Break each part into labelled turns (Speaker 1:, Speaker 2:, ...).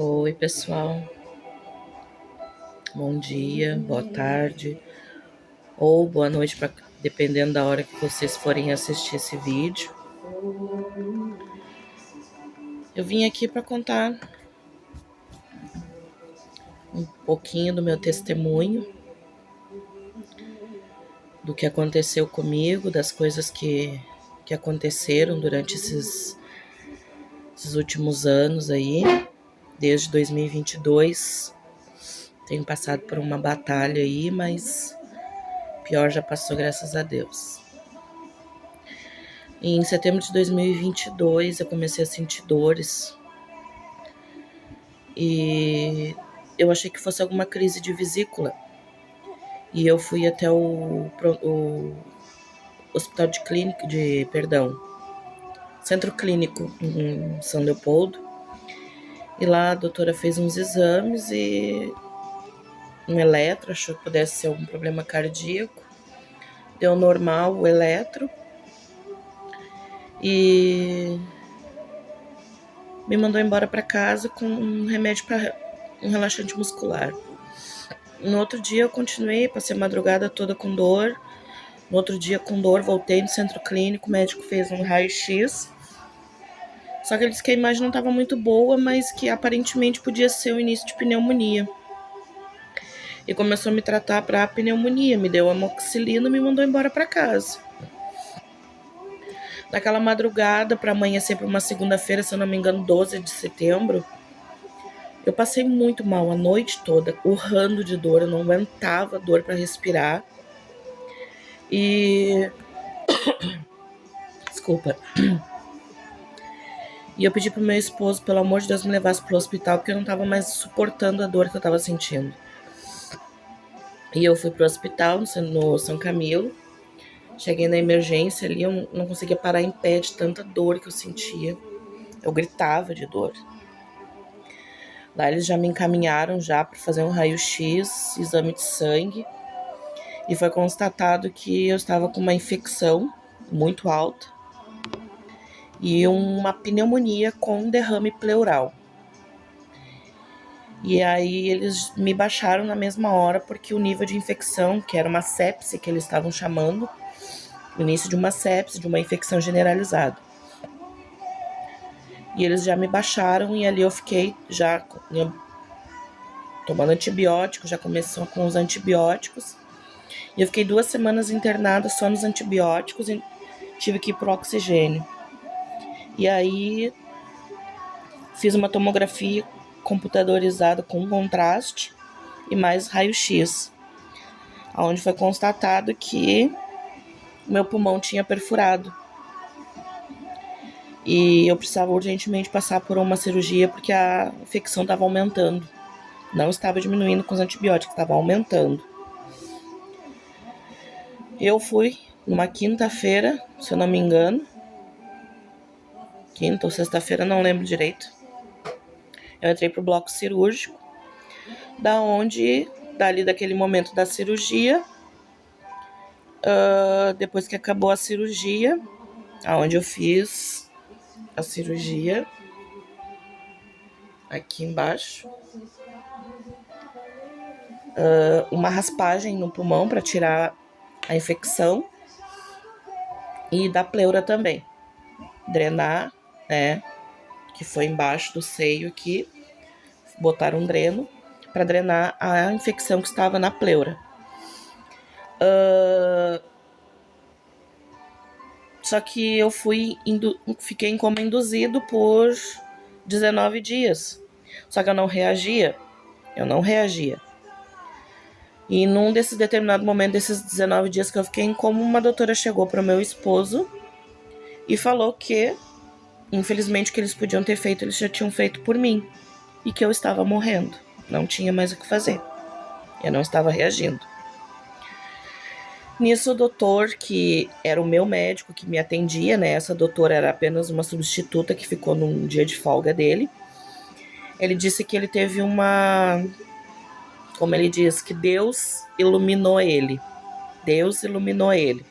Speaker 1: Oi, pessoal. Bom dia, boa tarde ou boa noite, dependendo da hora que vocês forem assistir esse vídeo. Eu vim aqui para contar um pouquinho do meu testemunho, do que aconteceu comigo, das coisas que aconteceram durante esses últimos anos aí, desde 2022. Tenho passado por uma batalha aí, mas pior já passou, graças a Deus. Em setembro de 2022, eu comecei a sentir dores e eu achei que fosse alguma crise de vesícula. E eu fui até o hospital centro clínico em São Leopoldo. E lá a doutora fez uns exames e um eletro, achou que pudesse ser algum problema cardíaco. Deu normal o eletro e me mandou embora para casa com um remédio para um relaxante muscular. No outro dia eu continuei, passei a madrugada toda com dor. No outro dia com dor, voltei no centro clínico, o médico fez um raio-x. Só que ele disse que a imagem não estava muito boa, mas que aparentemente podia ser o início de pneumonia. E começou a me tratar para pneumonia, me deu amoxicilina e me mandou embora para casa. Naquela madrugada, para amanhecer para uma segunda-feira, se eu não me engano, 12 de setembro, eu passei muito mal a noite toda, urrando de dor, eu não aguentava dor para respirar. E... Desculpa. E eu pedi pro meu esposo, pelo amor de Deus, me levasse pro hospital, porque eu não tava mais suportando a dor que eu tava sentindo. E eu fui pro hospital, no São Camilo. Cheguei na emergência ali, eu não conseguia parar em pé de tanta dor que eu sentia. Eu gritava de dor. Lá eles já me encaminharam já para fazer um raio-x, exame de sangue. E foi constatado que eu estava com uma infecção muito alta e uma pneumonia com derrame pleural. E aí eles me baixaram na mesma hora porque o nível de infecção, que era uma sepse que eles estavam chamando, o início de uma sepse, de uma infecção generalizada. E eles já me baixaram e ali eu fiquei já tomando antibióticos, já começou com os antibióticos. E eu fiquei 2 semanas internada só nos antibióticos e tive que ir pro oxigênio. E aí fiz uma tomografia computadorizada com contraste e mais raio-x, onde foi constatado que meu pulmão tinha perfurado. E eu precisava urgentemente passar por uma cirurgia porque a infecção estava aumentando. Não estava diminuindo com os antibióticos, estava aumentando. Eu fui numa quinta-feira, se eu não me engano. Quinta ou sexta-feira, não lembro direito. Eu entrei pro bloco cirúrgico, dali daquele momento da cirurgia, depois que acabou a cirurgia, aonde eu fiz a cirurgia, aqui embaixo, uma raspagem no pulmão para tirar a infecção e da pleura também, drenar, né, que foi embaixo do seio aqui, botaram um dreno para drenar a infecção que estava na pleura. Só que eu fiquei em coma induzido por 19 dias. Só que eu não reagia. E num desses determinado momento, desses 19 dias que eu fiquei em coma, uma doutora chegou para o meu esposo e falou que, infelizmente, o que eles podiam ter feito, eles já tinham feito por mim. E que eu estava morrendo. Não tinha mais o que fazer. Eu não estava reagindo. Nisso, o doutor, que era o meu médico que me atendia, né? Essa doutora era apenas uma substituta que ficou num dia de folga dele. Ele disse que ele teve como ele diz, que Deus iluminou ele. Deus iluminou ele.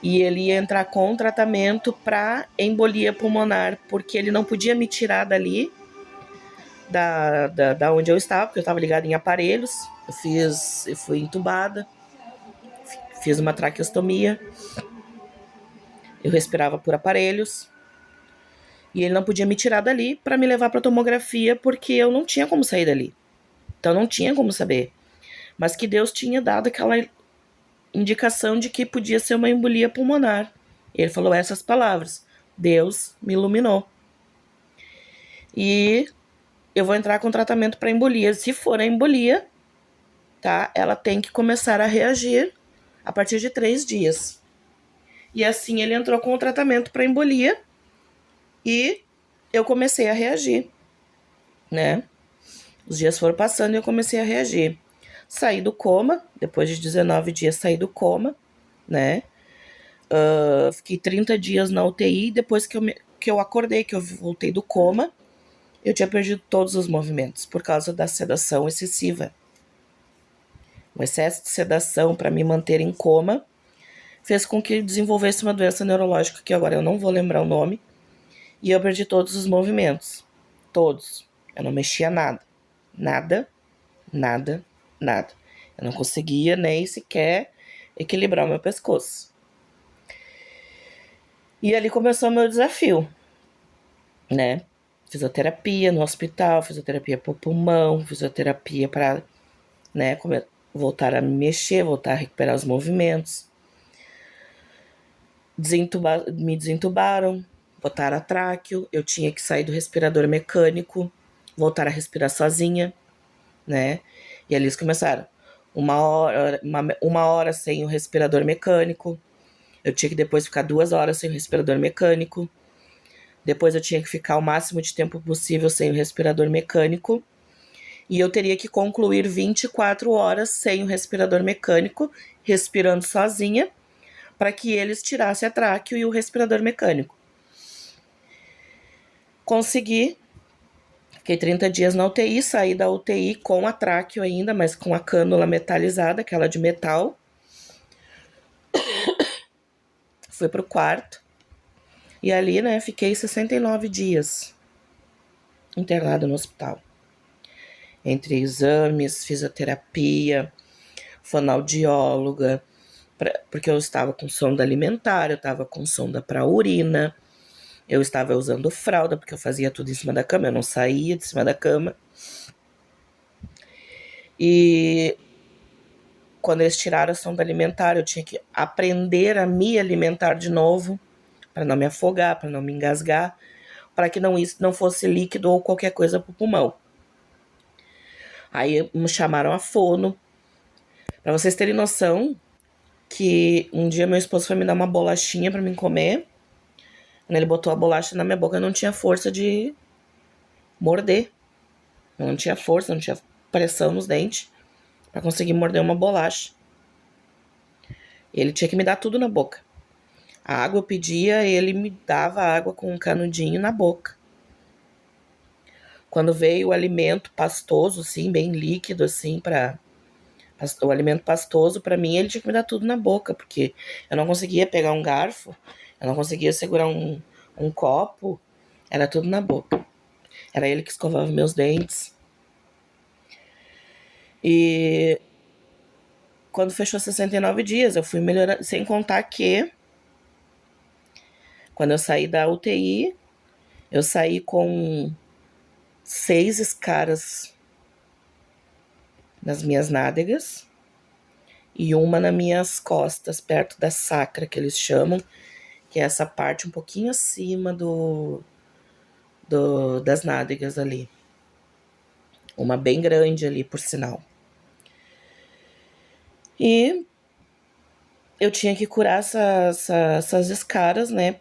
Speaker 1: E ele ia entrar com tratamento para embolia pulmonar, porque ele não podia me tirar dali, da onde eu estava, porque eu estava ligada em aparelhos. Eu fui entubada, fiz uma traqueostomia, eu respirava por aparelhos. E ele não podia me tirar dali para me levar para tomografia, porque eu não tinha como sair dali. Então não tinha como saber. Mas que Deus tinha dado aquela indicação de que podia ser uma embolia pulmonar. Ele falou essas palavras. Deus me iluminou. E eu vou entrar com tratamento para embolia. Se for a embolia, tá? Ela tem que começar a reagir a partir de 3 dias. E assim ele entrou com o tratamento para embolia e eu comecei a reagir, né? Os dias foram passando e eu comecei a reagir. Saí do coma, depois de 19 dias saí do coma, né? Fiquei 30 dias na UTI, depois que eu acordei, que eu voltei do coma, eu tinha perdido todos os movimentos por causa da sedação excessiva. O excesso de sedação para me manter em coma fez com que eu desenvolvesse uma doença neurológica, que agora eu não vou lembrar o nome, e eu perdi todos os movimentos. Todos. Eu não mexia nada. Nada, nada, nada. Eu não conseguia nem sequer equilibrar o meu pescoço. E ali começou o meu desafio, né? Fisioterapia no hospital, fisioterapia para o pulmão, fisioterapia para, né, voltar a me mexer, voltar a recuperar os movimentos. Me desentubaram, botaram a tráqueo, eu tinha que sair do respirador mecânico, voltar a respirar sozinha, né? E ali eles começaram uma hora sem o respirador mecânico, eu tinha que depois ficar 2 horas sem o respirador mecânico, depois eu tinha que ficar o máximo de tempo possível sem o respirador mecânico, e eu teria que concluir 24 horas sem o respirador mecânico, respirando sozinha, para que eles tirassem a tráqueo e o respirador mecânico. Consegui, fiquei 30 dias na UTI, saí da UTI com a tráqueo ainda, mas com a cânula metalizada, aquela de metal. Fui pro quarto e ali, né, fiquei 69 dias internada no hospital. Entre exames, fisioterapia, fonoaudióloga, porque eu estava com sonda alimentar, eu estava com sonda para urina, eu estava usando fralda, porque eu fazia tudo em cima da cama, eu não saía de cima da cama. E quando eles tiraram a sonda alimentar, eu tinha que aprender a me alimentar de novo, para não me afogar, para não me engasgar, para que não fosse líquido ou qualquer coisa pro pulmão. Aí me chamaram a fono. Para vocês terem noção que um dia meu esposo foi me dar uma bolachinha para mim comer. Quando ele botou a bolacha na minha boca, eu não tinha força de morder. Eu não tinha força, não tinha pressão nos dentes para conseguir morder uma bolacha. Ele tinha que me dar tudo na boca. A água eu pedia, ele me dava água com um canudinho na boca. Quando veio o alimento pastoso, assim, bem líquido, assim, o alimento pastoso, para mim, ele tinha que me dar tudo na boca, porque eu não conseguia pegar um garfo, eu não conseguia segurar um copo, era tudo na boca. Era ele que escovava meus dentes. E quando fechou 69 dias, eu fui melhorando, sem contar que quando eu saí da UTI, eu saí com 6 escaras nas minhas nádegas e uma nas minhas costas, perto da sacra, que eles chamam, que é essa parte um pouquinho acima das nádegas ali. Uma bem grande ali, por sinal. E eu tinha que curar essas escaras, né?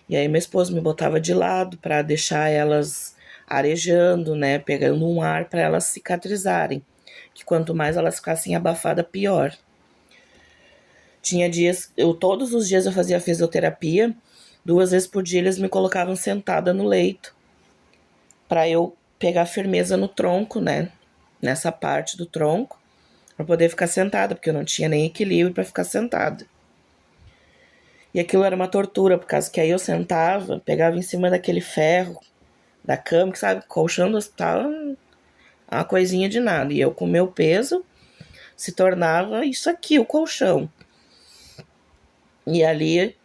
Speaker 1: E aí meu esposo me botava de lado para deixar elas arejando, né? Pegando um ar para elas cicatrizarem. Que quanto mais elas ficassem abafadas, pior. Tinha dias, todos os dias eu fazia fisioterapia, 2 vezes por dia eles me colocavam sentada no leito para eu pegar firmeza no tronco, né? Nessa parte do tronco, para poder ficar sentada, porque eu não tinha nem equilíbrio para ficar sentada. E aquilo era uma tortura, por causa que aí eu sentava, pegava em cima daquele ferro da cama, que sabe, colchão do hospital é uma coisinha de nada. E eu com meu peso se tornava isso aqui, o colchão. E ali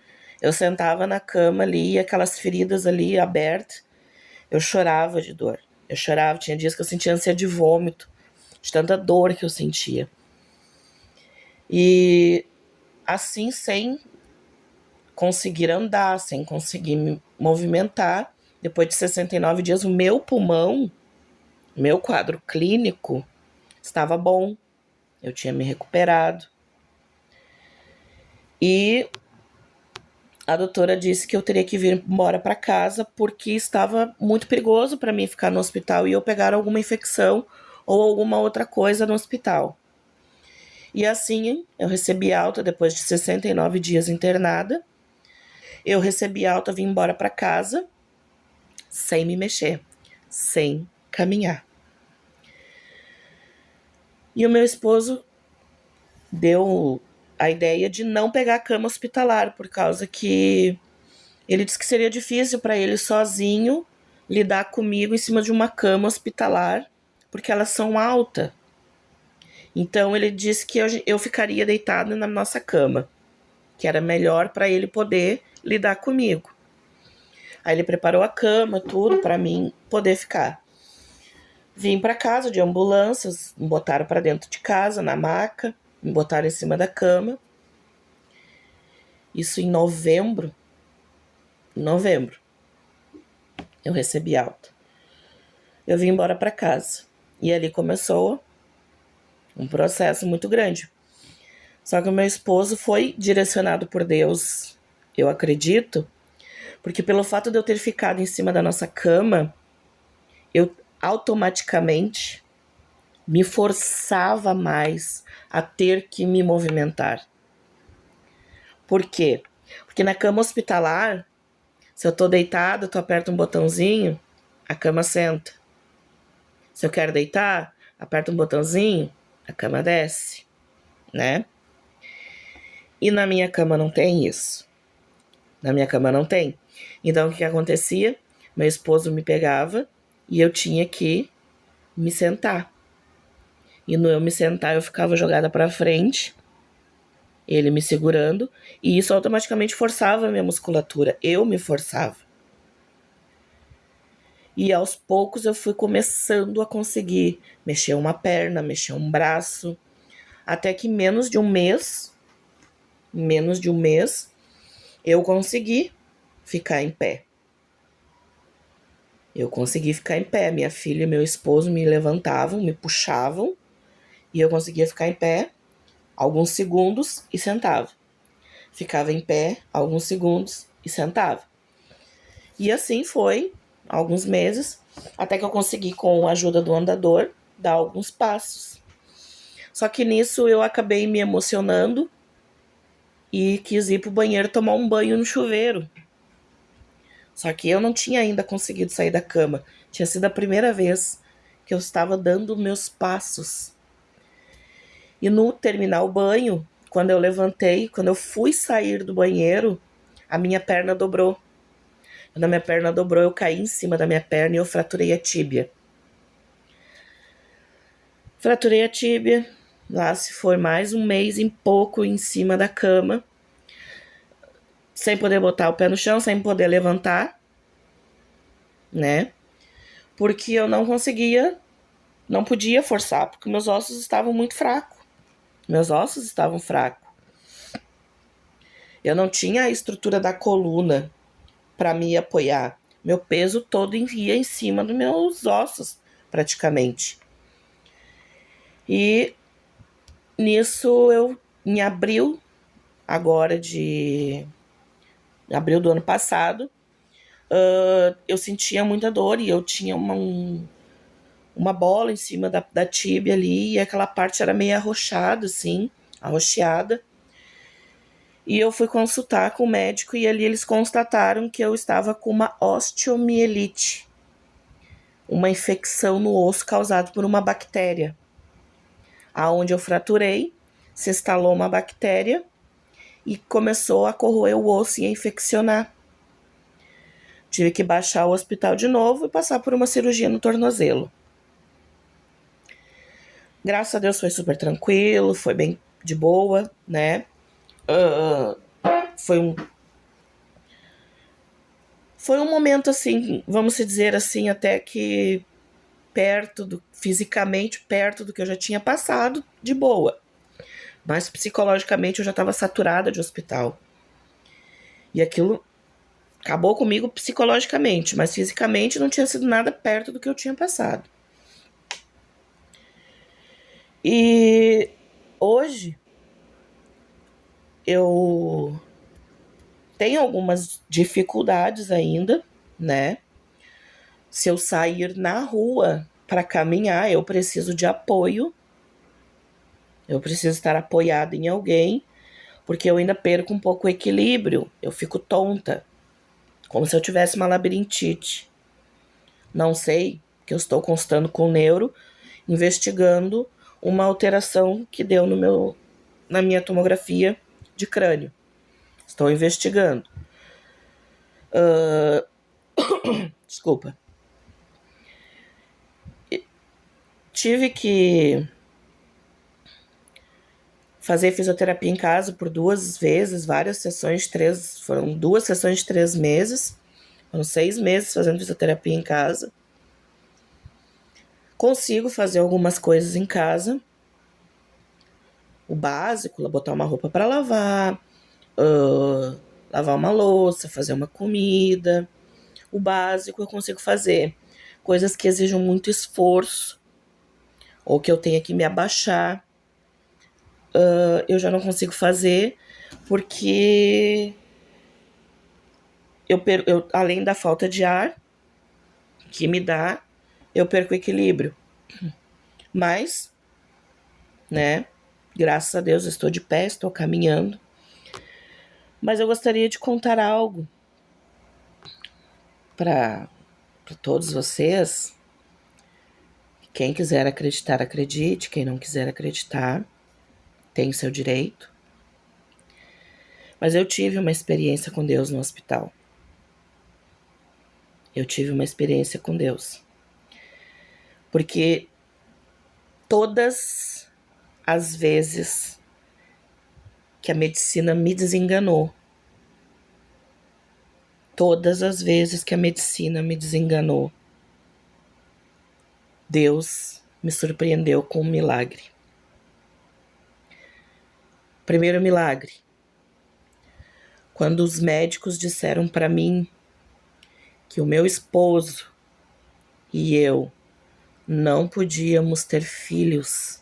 Speaker 1: eu sentava na cama ali, e aquelas feridas ali abertas, eu chorava de dor. Eu chorava, tinha dias que eu sentia ânsia de vômito, de tanta dor que eu sentia. E assim, sem conseguir andar, sem conseguir me movimentar, depois de 69 dias, o meu pulmão, meu quadro clínico, estava bom. Eu tinha me recuperado. E a doutora disse que eu teria que vir embora para casa porque estava muito perigoso para mim ficar no hospital e eu pegar alguma infecção ou alguma outra coisa no hospital. E assim, eu recebi alta depois de 69 dias internada. Eu recebi alta, vim embora para casa sem me mexer, sem caminhar. E o meu esposo deu a ideia de não pegar a cama hospitalar, por causa que ele disse que seria difícil para ele sozinho lidar comigo em cima de uma cama hospitalar, porque elas são altas. Então ele disse que eu ficaria deitada na nossa cama, que era melhor para ele poder lidar comigo. Aí ele preparou a cama, tudo para mim poder ficar. Vim para casa de ambulâncias, me botaram para dentro de casa, na maca, me botaram em cima da cama. Isso em novembro. Em novembro, eu recebi alta. Eu vim embora para casa. E ali começou um processo muito grande. Só que o meu esposo foi direcionado por Deus, eu acredito, porque pelo fato de eu ter ficado em cima da nossa cama, eu automaticamente me forçava mais a ter que me movimentar. Por quê? Porque na cama hospitalar, se eu tô deitada, tu aperta um botãozinho, a cama senta. Se eu quero deitar, aperta um botãozinho, a cama desce, né? E na minha cama não tem isso. Na minha cama não tem. Então, o que acontecia? Meu esposo me pegava e eu tinha que me sentar. E no eu me sentar, eu ficava jogada para frente, ele me segurando, e isso automaticamente forçava a minha musculatura. Eu me forçava. E aos poucos eu fui começando a conseguir mexer uma perna, mexer um braço, até que menos de um mês, eu consegui ficar em pé. Eu consegui ficar em pé. Minha filha e meu esposo me levantavam, me puxavam, e eu conseguia ficar em pé alguns segundos e sentava. Ficava em pé alguns segundos e sentava. E assim foi, alguns meses, até que eu consegui, com a ajuda do andador, dar alguns passos. Só que nisso eu acabei me emocionando e quis ir pro banheiro tomar um banho no chuveiro. Só que eu não tinha ainda conseguido sair da cama. Tinha sido a primeira vez que eu estava dando meus passos. E no terminar o banho, quando eu levantei, quando eu fui sair do banheiro, a minha perna dobrou. Quando a minha perna dobrou, eu caí em cima da minha perna e eu fraturei a tíbia. Fraturei a tíbia. Lá se foi mais um mês em pouco em cima da cama, sem poder botar o pé no chão, sem poder levantar, né? Porque eu não conseguia, não podia forçar, porque meus ossos estavam muito fracos. Meus ossos estavam fracos. Eu não tinha a estrutura da coluna para me apoiar. Meu peso todo ia em cima dos meus ossos, praticamente. E nisso em abril do ano passado, eu sentia muita dor e eu tinha uma bola em cima da tíbia ali, e aquela parte era meio arroxada, assim, arroxeada. E eu fui consultar com o médico e ali eles constataram que eu estava com uma osteomielite, uma infecção no osso causada por uma bactéria. Aonde eu fraturei, se instalou uma bactéria e começou a corroer o osso e a infeccionar. tive que baixar o hospital de novo e passar por uma cirurgia no tornozelo. Graças a Deus foi super tranquilo, foi bem de boa, né? Foi um momento assim, vamos dizer assim, até que fisicamente perto do que eu já tinha passado, de boa. Mas psicologicamente eu já estava saturada de hospital. E aquilo acabou comigo psicologicamente, mas fisicamente não tinha sido nada perto do que eu tinha passado. E hoje eu tenho algumas dificuldades ainda, né? Se eu sair na rua para caminhar, eu preciso de apoio. Eu preciso estar apoiada em alguém, porque eu ainda perco um pouco o equilíbrio. Eu fico tonta, como se eu tivesse uma labirintite. Não sei, que eu estou consultando com o neuro, investigando uma alteração que deu na minha tomografia de crânio. Estou investigando. Desculpa. Tive que fazer fisioterapia em casa por 2 vezes, várias sessões, foram 2 sessões de 3 meses. Foram 6 meses fazendo fisioterapia em casa. Consigo fazer algumas coisas em casa. O básico, botar uma roupa para lavar, lavar uma louça, fazer uma comida. O básico eu consigo fazer. Coisas que exijam muito esforço, ou que eu tenha que me abaixar, eu já não consigo fazer, porque além da falta de ar que me dá, eu perco o equilíbrio. Mas, né, graças a Deus eu estou de pé, estou caminhando. Mas eu gostaria de contar algo para todos vocês. Quem quiser acreditar, acredite. Quem não quiser acreditar, tem seu direito. Mas eu tive uma experiência com Deus no hospital. Eu tive uma experiência com Deus. Porque todas as vezes que a medicina me desenganou, todas as vezes que a medicina me desenganou, Deus me surpreendeu com um milagre. Primeiro milagre, quando os médicos disseram para mim que o meu esposo e eu não podíamos ter filhos.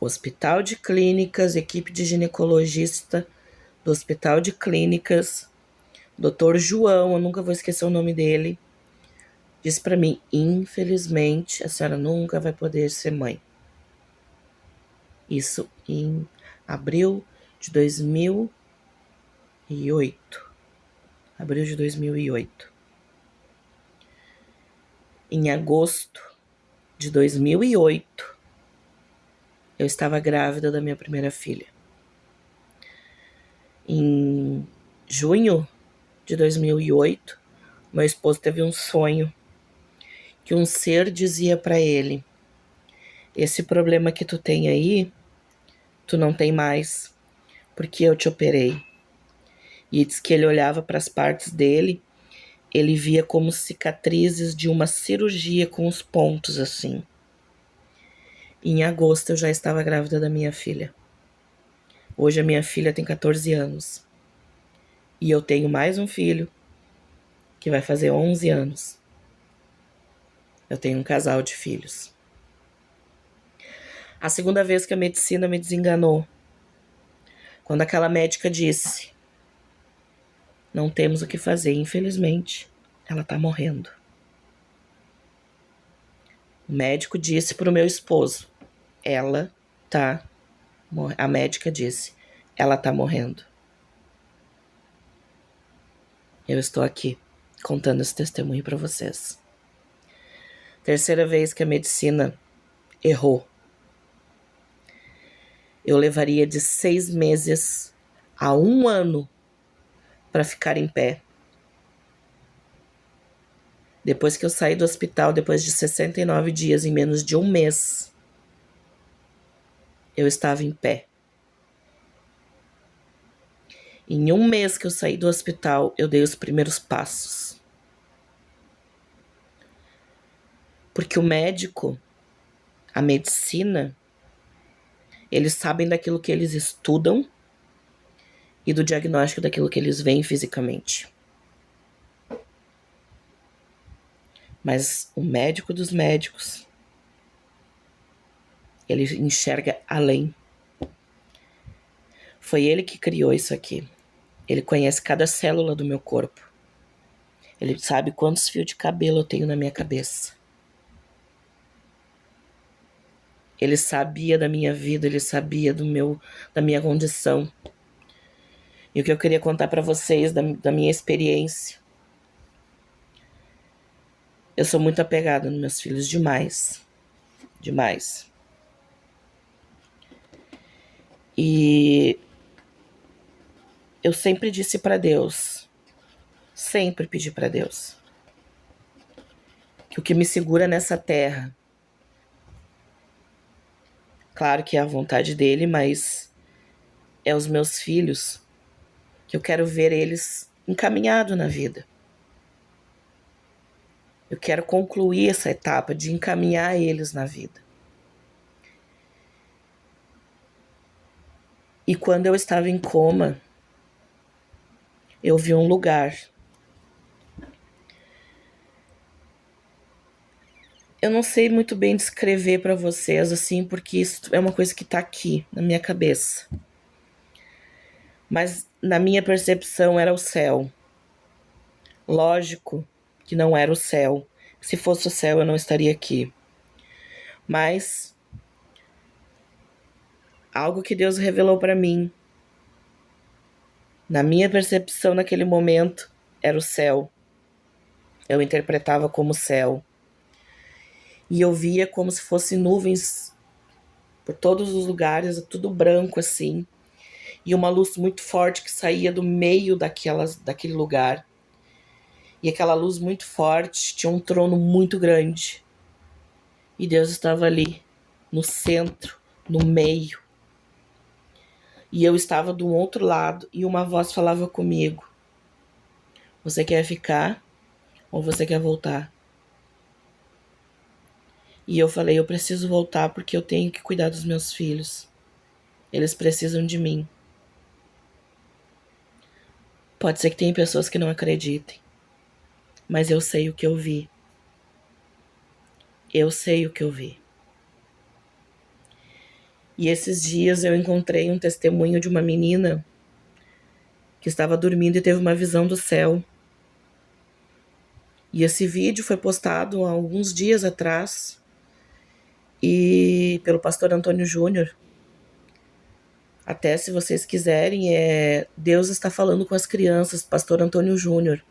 Speaker 1: Hospital de Clínicas, equipe de ginecologista do Hospital de Clínicas, Dr. João, eu nunca vou esquecer o nome dele, disse para mim: infelizmente, a senhora nunca vai poder ser mãe. Isso em abril de 2008. Abril de 2008. Em agosto de 2008, eu estava grávida da minha primeira filha. Em junho de 2008, meu esposo teve um sonho que um ser dizia para ele: esse problema que tu tem aí, tu não tem mais, porque eu te operei. E diz que ele olhava para as partes dele, ele via como cicatrizes de uma cirurgia com os pontos assim. Em agosto eu já estava grávida da minha filha. Hoje a minha filha tem 14 anos. E eu tenho mais um filho que vai fazer 11 anos. Eu tenho um casal de filhos. A segunda vez que a medicina me desenganou, quando aquela médica disse: não temos o que fazer, infelizmente, ela tá morrendo. O médico disse pro meu esposo: a médica disse: ela tá morrendo. Eu estou aqui contando esse testemunho para vocês. Terceira vez que a medicina errou. Eu levaria de 6 meses a 1 ano para ficar em pé. Depois que eu saí do hospital, depois de 69 dias, em menos de um mês, eu estava em pé. Em um mês que eu saí do hospital, eu dei os primeiros passos. Porque o médico, a medicina, eles sabem daquilo que eles estudam e do diagnóstico daquilo que eles veem fisicamente. Mas o médico dos médicos, ele enxerga além. Foi ele que criou isso aqui. Ele conhece cada célula do meu corpo. Ele sabe quantos fios de cabelo eu tenho na minha cabeça. Ele sabia da minha vida, ele sabia da minha condição. E o que eu queria contar para vocês da minha experiência. Eu sou muito apegada nos meus filhos, demais. Demais. E eu sempre disse para Deus, sempre pedi para Deus, que o que me segura nessa terra, claro que é a vontade dele, mas é os meus filhos, que eu quero ver eles encaminhados na vida. Eu quero concluir essa etapa de encaminhar eles na vida. E quando eu estava em coma, eu vi um lugar. Eu não sei muito bem descrever para vocês, assim, porque isso é uma coisa que tá aqui, na minha cabeça. Mas na minha percepção era o céu. Lógico que não era o céu. Se fosse o céu, eu não estaria aqui. Mas algo que Deus revelou para mim, na minha percepção naquele momento, era o céu. Eu interpretava como céu. E eu via como se fossem nuvens por todos os lugares, tudo branco assim. E uma luz muito forte que saía do meio daquele lugar. E aquela luz muito forte tinha um trono muito grande. E Deus estava ali, no centro, no meio. E eu estava do outro lado e uma voz falava comigo: você quer ficar ou você quer voltar? E eu falei: eu preciso voltar porque eu tenho que cuidar dos meus filhos. Eles precisam de mim. Pode ser que tenha pessoas que não acreditem, mas eu sei o que eu vi. Eu sei o que eu vi. E esses dias eu encontrei um testemunho de uma menina que estava dormindo e teve uma visão do céu. E esse vídeo foi postado há alguns dias atrás e pelo pastor Antônio Júnior. Até se vocês quiserem, Deus está falando com as crianças, pastor Antônio Júnior.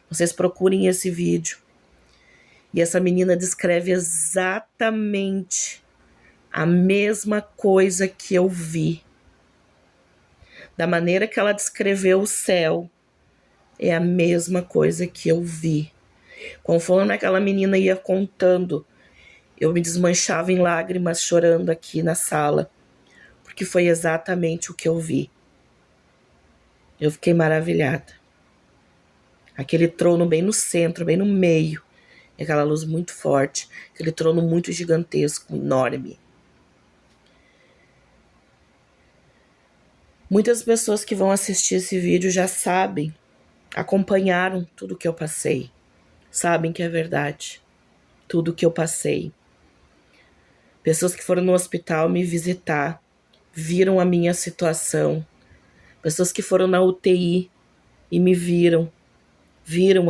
Speaker 1: Vocês procurem esse vídeo. E essa menina descreve exatamente a mesma coisa que eu vi. Da maneira que ela descreveu o céu, é a mesma coisa que eu vi. Conforme aquela menina ia contando, eu me desmanchava em lágrimas, chorando aqui na sala, porque foi exatamente o que eu vi. Eu fiquei maravilhada. Aquele trono bem no centro, bem no meio, aquela luz muito forte, aquele trono muito gigantesco, enorme. Muitas pessoas que vão assistir esse vídeo já sabem, acompanharam tudo que eu passei, sabem que é verdade, tudo que eu passei. Pessoas que foram no hospital me visitar, viram a minha situação. Pessoas que foram na UTI e me viram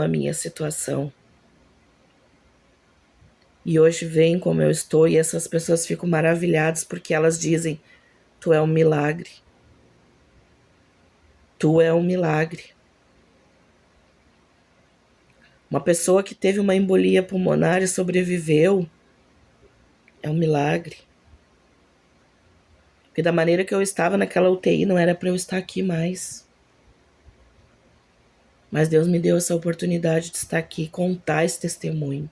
Speaker 1: a minha situação. E hoje veem como eu estou e essas pessoas ficam maravilhadas porque elas dizem: tu é um milagre. Tu é um milagre. Uma pessoa que teve uma embolia pulmonar e sobreviveu é um milagre. Porque da maneira que eu estava naquela UTI não era para eu estar aqui mais. Mas Deus me deu essa oportunidade de estar aqui e contar esse testemunho.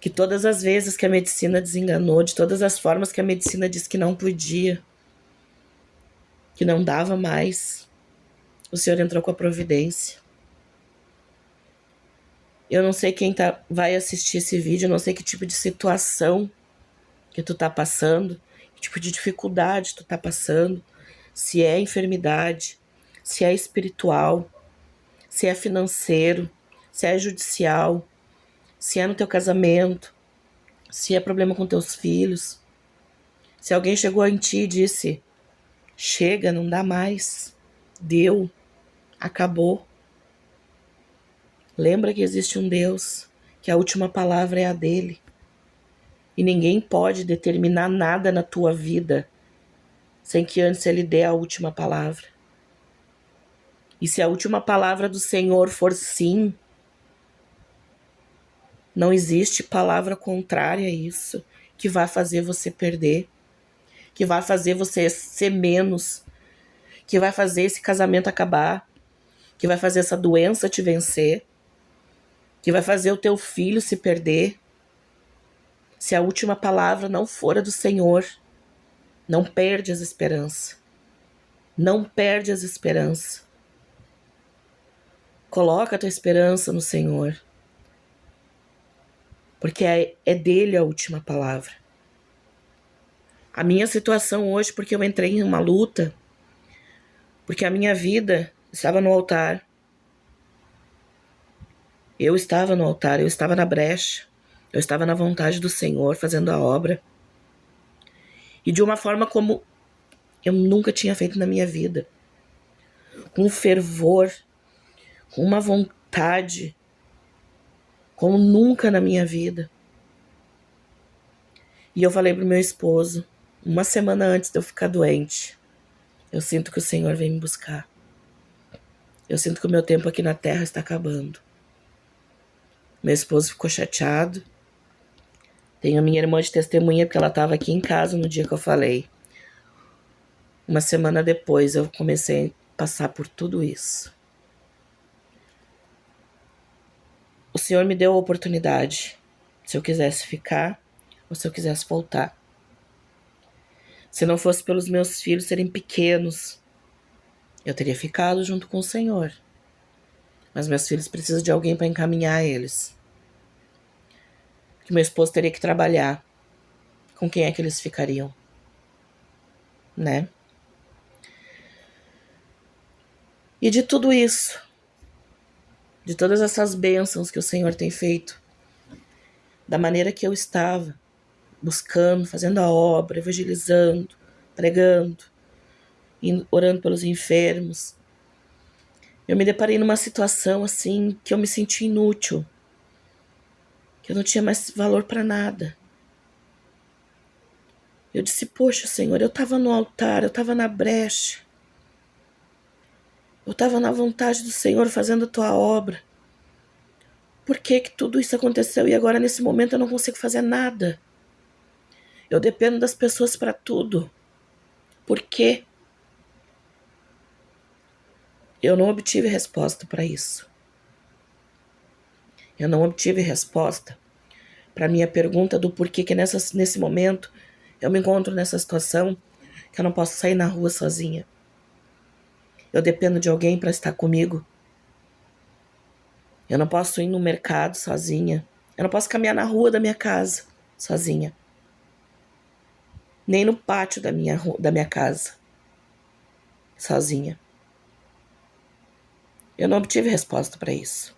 Speaker 1: Que todas as vezes que a medicina desenganou, de todas as formas que a medicina disse que não podia, que não dava mais, o Senhor entrou com a providência. Eu não sei quem vai assistir esse vídeo, eu não sei que tipo de situação que tu tá passando, que tipo de dificuldade tu tá passando, se é enfermidade, se é espiritual, se é financeiro, se é judicial, se é no teu casamento, se é problema com teus filhos. Se alguém chegou em ti e disse, chega, não dá mais, deu, acabou. Lembra que existe um Deus, que a última palavra é a dele. E ninguém pode determinar nada na tua vida sem que antes ele dê a última palavra. E se a última palavra do Senhor for sim, não existe palavra contrária a isso que vai fazer você perder, que vai fazer você ser menos, que vai fazer esse casamento acabar, que vai fazer essa doença te vencer, que vai fazer o teu filho se perder. Se a última palavra não for a do Senhor, não perde as esperanças. Não perde as esperanças. Coloca a tua esperança no Senhor. Porque é dele a última palavra. A minha situação hoje, porque eu entrei em uma luta, porque a minha vida estava no altar. Eu estava no altar, eu estava na brecha. Eu estava na vontade do Senhor, fazendo a obra. E de uma forma como eu nunca tinha feito na minha vida. Com fervor, com uma vontade, como nunca na minha vida. E eu falei pro meu esposo, uma semana antes de eu ficar doente, eu sinto que o Senhor vem me buscar. Eu sinto que o meu tempo aqui na terra está acabando. Meu esposo ficou chateado. Tenho a minha irmã de testemunha, porque ela estava aqui em casa no dia que eu falei. Uma semana depois eu comecei a passar por tudo isso. O Senhor me deu a oportunidade, se eu quisesse ficar ou se eu quisesse voltar. Se não fosse pelos meus filhos serem pequenos, eu teria ficado junto com o Senhor. Mas meus filhos precisam de alguém para encaminhar eles. Porque meu esposo teria que trabalhar. Com quem é que eles ficariam? Né? E de tudo isso, de todas essas bênçãos que o Senhor tem feito, da maneira que eu estava, buscando, fazendo a obra, evangelizando, pregando, orando pelos enfermos, eu me deparei numa situação assim que eu me senti inútil, que eu não tinha mais valor para nada. Eu disse, poxa, Senhor, eu estava no altar, eu estava na brecha, eu estava na vontade do Senhor fazendo a tua obra. Por que que tudo isso aconteceu e agora nesse momento eu não consigo fazer nada? Eu dependo das pessoas para tudo. Por quê? Eu não obtive resposta para isso. Eu não obtive resposta para a minha pergunta do porquê que nesse momento eu me encontro nessa situação que eu não posso sair na rua sozinha. Eu dependo de alguém para estar comigo. Eu não posso ir no mercado sozinha. Eu não posso caminhar na rua da minha casa sozinha. Nem no pátio da minha casa sozinha. Eu não obtive resposta para isso.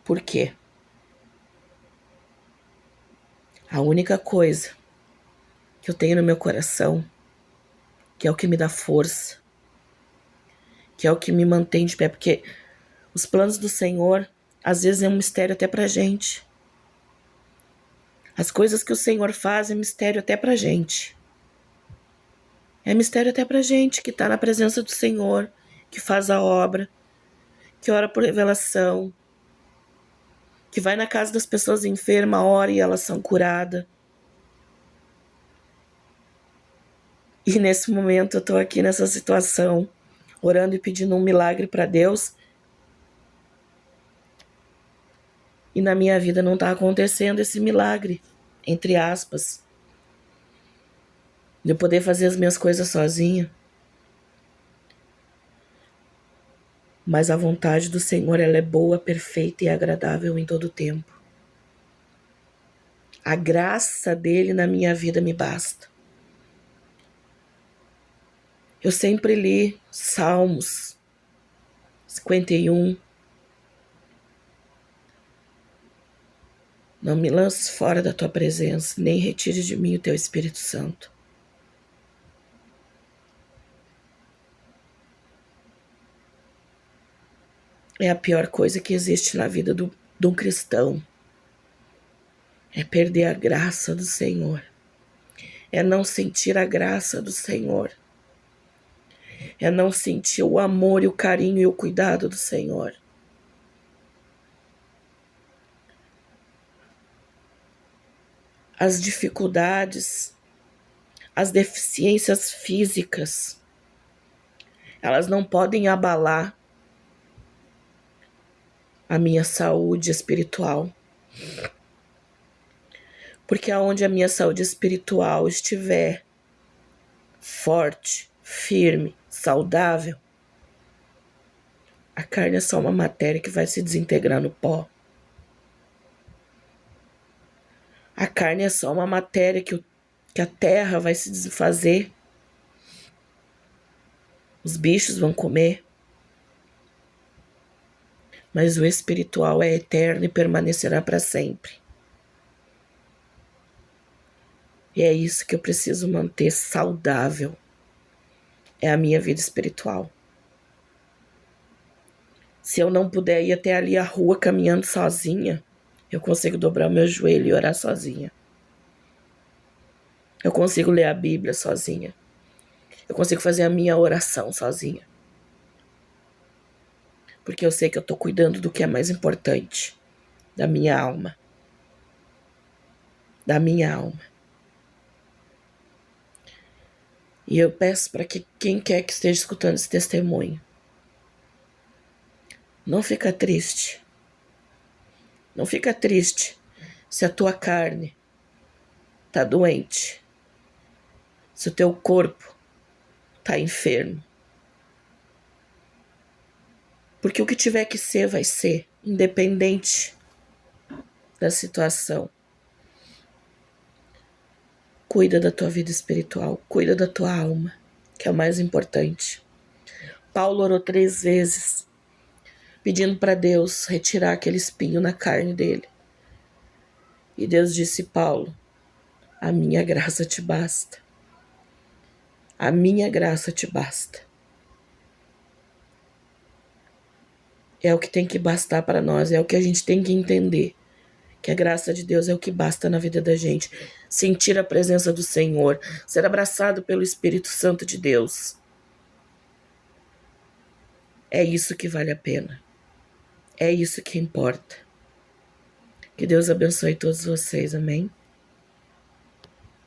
Speaker 1: Por quê? A única coisa que eu tenho no meu coração, que é o que me dá força, que é o que me mantém de pé, porque os planos do Senhor, às vezes é um mistério até pra gente. As coisas que o Senhor faz é mistério até pra gente. É mistério até pra gente que tá na presença do Senhor, que faz a obra, que ora por revelação, que vai na casa das pessoas enfermas, ora e elas são curadas. E nesse momento eu tô aqui nessa situação, orando e pedindo um milagre para Deus, e na minha vida não está acontecendo esse milagre, entre aspas, de eu poder fazer as minhas coisas sozinha. Mas a vontade do Senhor, ela é boa, perfeita e agradável em todo tempo. A graça dele na minha vida me basta. Eu sempre li Salmos 51. Não me lances fora da tua presença, nem retire de mim o teu Espírito Santo. É a pior coisa que existe na vida de um cristão. É perder a graça do Senhor. É não sentir a graça do Senhor. É não sentir o amor e o carinho e o cuidado do Senhor. As dificuldades, as deficiências físicas, elas não podem abalar a minha saúde espiritual. Porque aonde a minha saúde espiritual estiver forte, firme, saudável, a carne é só uma matéria que vai se desintegrar no pó. A carne é só uma matéria que a terra vai se desfazer. Os bichos vão comer. Mas o espiritual é eterno e permanecerá para sempre. E é isso que eu preciso manter saudável. É a minha vida espiritual. Se eu não puder ir até ali a rua caminhando sozinha, eu consigo dobrar o meu joelho e orar sozinha. Eu consigo ler a Bíblia sozinha. Eu consigo fazer a minha oração sozinha. Porque eu sei que eu estou cuidando do que é mais importante. Da minha alma. Da minha alma. E eu peço para que quem quer que esteja escutando esse testemunho, não fica triste. Não fica triste se a tua carne está doente. Se o teu corpo está enfermo. Porque o que tiver que ser, vai ser, independente da situação. Cuida da tua vida espiritual, cuida da tua alma, que é o mais importante. Paulo orou 3 vezes, pedindo para Deus retirar aquele espinho na carne dele. E Deus disse: Paulo, a minha graça te basta. A minha graça te basta. É o que tem que bastar para nós, é o que a gente tem que entender. Que a graça de Deus é o que basta na vida da gente. Sentir a presença do Senhor, ser abraçado pelo Espírito Santo de Deus. É isso que vale a pena. É isso que importa. Que Deus abençoe todos vocês, amém?